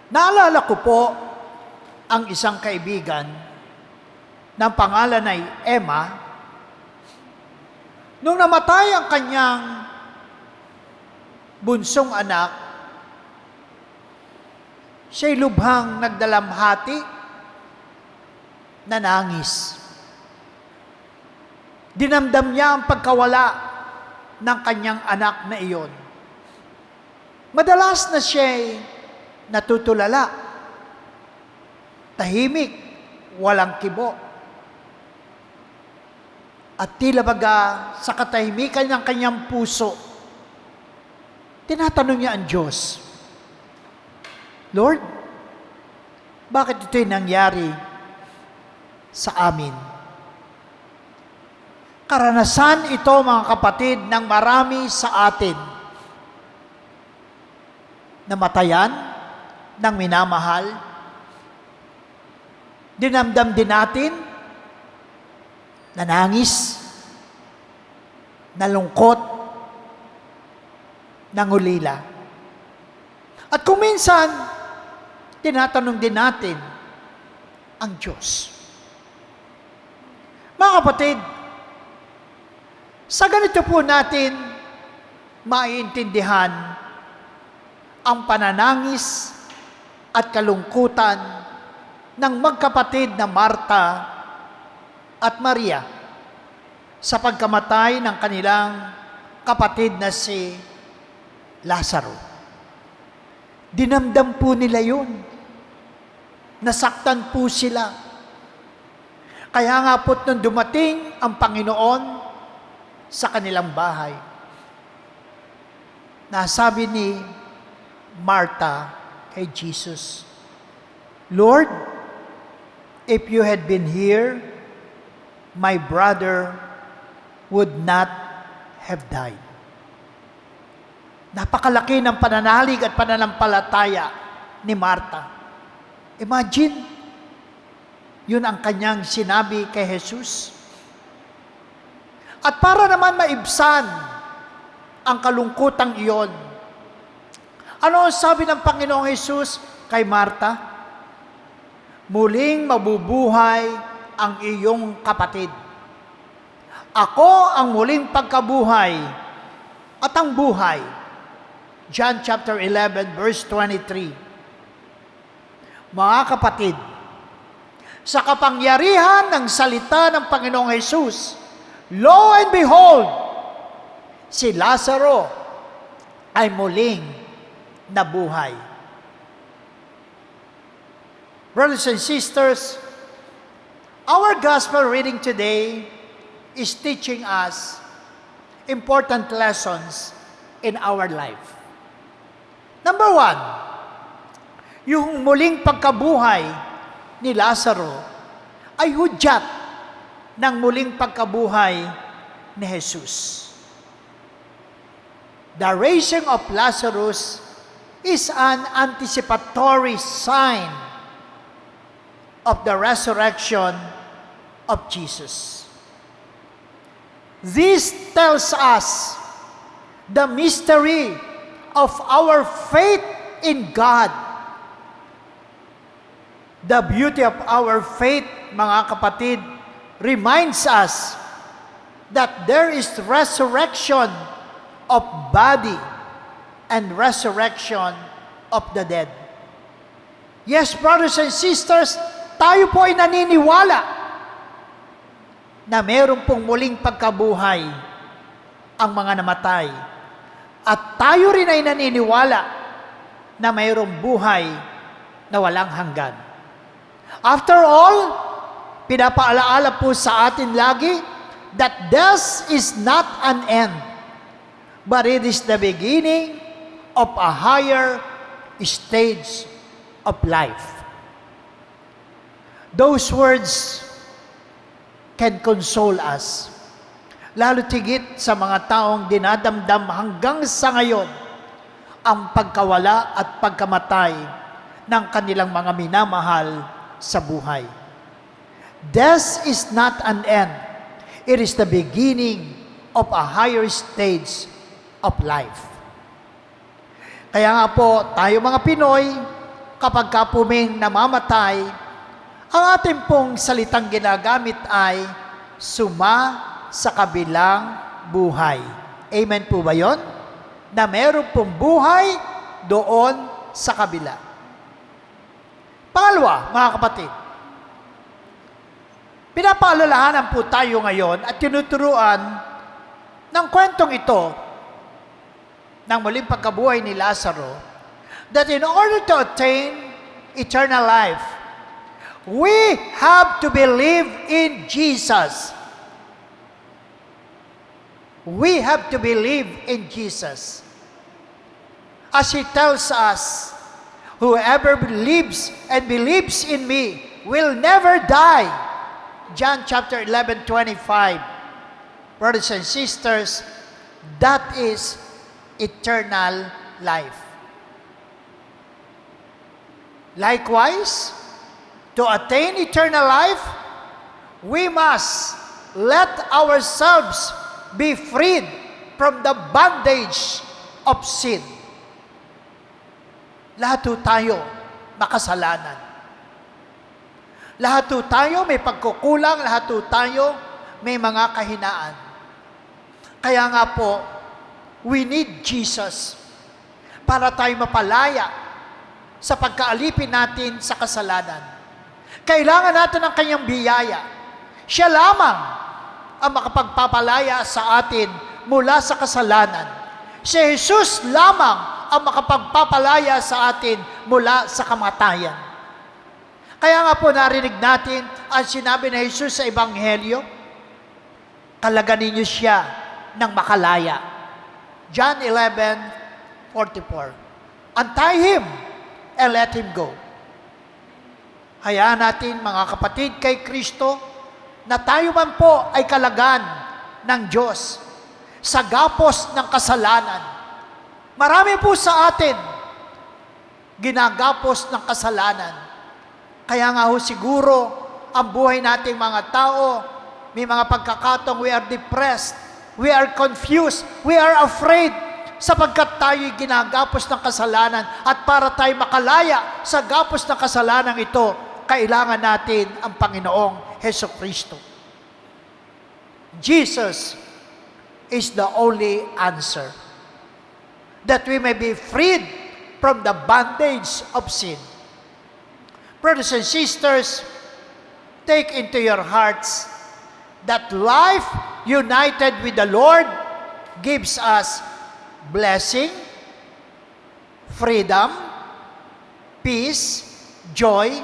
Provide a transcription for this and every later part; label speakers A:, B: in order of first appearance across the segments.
A: Naalala ko po ang isang kaibigan ng pangalan ay Emma. Nung namatay ang kanyang bunsong anak, siya'y lubhang nagdalamhati, nanangis. Dinamdam niya ang pagkawala ng kanyang anak na iyon. Madalas na siya'y natutulala, tahimik, walang kibo. At tila baga sa katahimikan ng kanyang puso, tinatanong niya ang Diyos, Lord, bakit ito'y nangyari sa amin? Karanasan ito, mga kapatid, ng marami sa atin. Namatayan ng minamahal. Dinamdam din natin, nanangis, nalungkot, nangulila. At kung minsan, tinatanong din natin ang Diyos. Mga kapatid, sa ganito po natin maiintindihan ang pananangis at kalungkutan ng magkapatid na Marta at Maria sa pagkamatay ng kanilang kapatid na si Lazaro. Dinamdam po nila yun. Nasaktan po sila. Kaya nga po't nung dumating ang Panginoon sa kanilang bahay, nasabi ni Marta kay Jesus, Lord, if you had been here, my brother would not have died. Napakalaki ng pananalig at pananampalataya ni Marta. Imagine, yun ang kanyang sinabi kay Jesus. At para naman maibsan ang kalungkutang iyon, ano ang sabi ng Panginoong Jesus kay Marta? Muling mabubuhay ang iyong kapatid. Ako ang muling pagkabuhay at ang buhay. John chapter 11 verse 23. Mga kapatid, sa kapangyarihan ng salita ng Panginoong Jesus, lo and behold, si Lazaro ay muling nabuhay. Brothers and sisters, our gospel reading today is teaching us important lessons in our life. Number one, yung muling pagkabuhay ni Lazaro ay hudyat ng muling pagkabuhay ni Jesus. The raising of Lazarus is an anticipatory sign of the resurrection of Jesus. This tells us the mystery of our faith in God. The beauty of our faith, mga kapatid, reminds us that there is resurrection of body and resurrection of the dead. Yes, brothers and sisters, tayo po ay naniniwala na meron pong muling pagkabuhay ang mga namatay. At tayo rin ay naniniwala na mayroong buhay na walang hanggan. After all, pinapaalaala po sa atin lagi that death is not an end, but it is the beginning of a higher stage of life. Those words can console us, lalo tigit sa mga taong dinadamdam hanggang sa ngayon ang pagkawala at pagkamatay ng kanilang mga minamahal sa buhay. Death is not an end. It is the beginning of a higher stage of life. Kaya nga po, tayo mga Pinoy, kapag ka po may namamatay, ang ating pong salitang ginagamit ay suma sa kabilang buhay. Amen po ba yun? Na meron pong buhay doon sa kabila. Pangalawa, mga kapatid, pinapaalalahanan po tayo ngayon at tinuturuan ng kwentong ito ng muling pagkabuhay ni Lazaro that in order to attain eternal life, we have to believe in Jesus. We have to believe in Jesus. As He tells us, whoever believes and believes in me will never die. John chapter 11:25. Brothers and sisters, that is eternal life. Likewise, to attain eternal life, we must let ourselves be freed from the bondage of sin. Lahat tayo makasalanan. Lahat tayo may pagkukulang, lahat tayo may mga kahinaan. Kaya nga po, we need Jesus para tayo mapalaya sa pagkaalipin natin sa kasalanan. Kailangan natin ng kanyang biyaya. Siya lamang ang makapagpapalaya sa atin mula sa kasalanan. Si Jesus lamang ang makapagpapalaya sa atin mula sa kamatayan. Kaya nga po narinig natin ang sinabi ni Jesus sa Ebanghelyo, kalaganin niyo siya ng makalaya. John 11:44. Untie him and let him go. Hayaan natin mga kapatid kay Kristo na tayo man po ay kalagan ng Diyos sa gapos ng kasalanan. Marami po sa atin ginagapos ng kasalanan. Kaya nga ho siguro ang buhay nating mga tao, may mga pagkakataong we are depressed, we are confused, we are afraid sapagkat tayo'y ginagapos ng kasalanan at para tayo makalaya sa gapos ng kasalanan ito, kailangan natin ang Panginoong Hesukristo. Jesus is the only answer that we may be freed from the bondage of sin. Brothers and sisters, take into your hearts that life united with the Lord gives us blessing, freedom, peace, joy,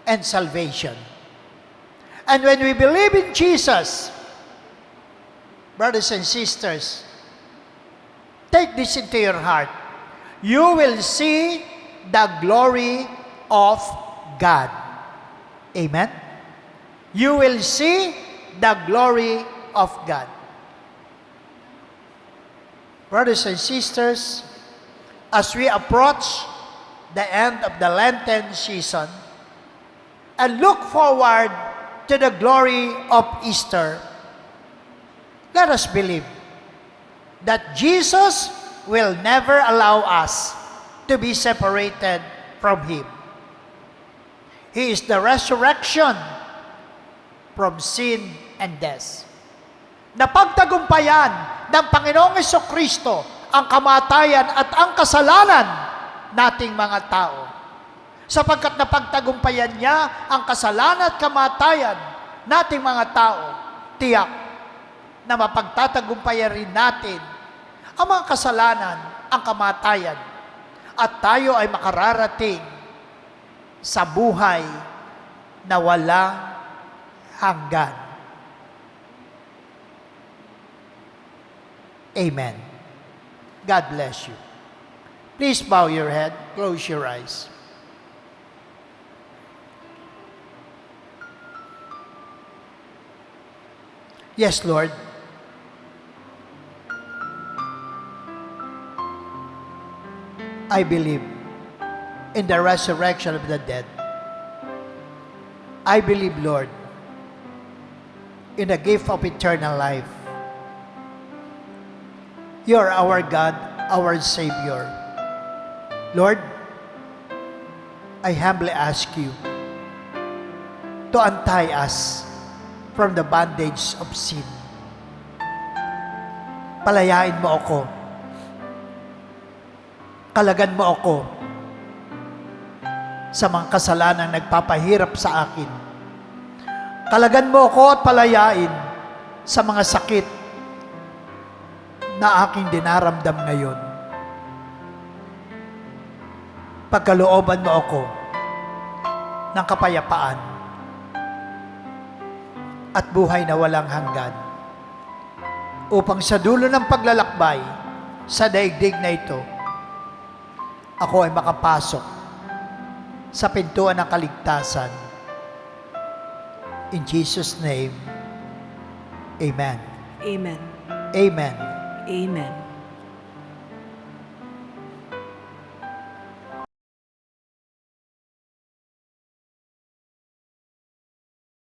A: and salvation. And when we believe in Jesus, brothers and sisters, take this into your heart. You will see the glory of God. Amen? You will see the glory of God. Brothers and sisters, as we approach the end of the Lenten season and look forward to the glory of Easter, let us believe that Jesus will never allow us to be separated from Him. He is the resurrection from sin and death. Napagtagumpayan ng Panginoong Hesukristo ang kamatayan at ang kasalanan nating mga tao. Sapagkat napagtagumpayan niya ang kasalanan at kamatayan nating mga tao, tiyak na mapagtatagumpayan rin natin ang mga kasalanan, ang kamatayan, at tayo ay makararating sa buhay na walang hanggan. Amen. God bless you. Please bow your head, close your eyes. Yes, Lord. I believe in the resurrection of the dead. I believe, Lord, in the gift of eternal life. You are our God, our Savior. Lord, I humbly ask you to untie us from the bondage of sin. Palayain mo ako. Kalagan mo ako sa mga kasalanang nagpapahirap sa akin. Kalagan mo ako at palayain sa mga sakit na aking dinaramdam ngayon. Pagkalooban mo ako ng kapayapaan at buhay na walang hanggan, upang sa dulo ng paglalakbay sa daigdig na ito, ako ay makapasok sa pintuan ng kaligtasan. In Jesus' name, Amen.
B: Amen.
A: Amen.
B: Amen.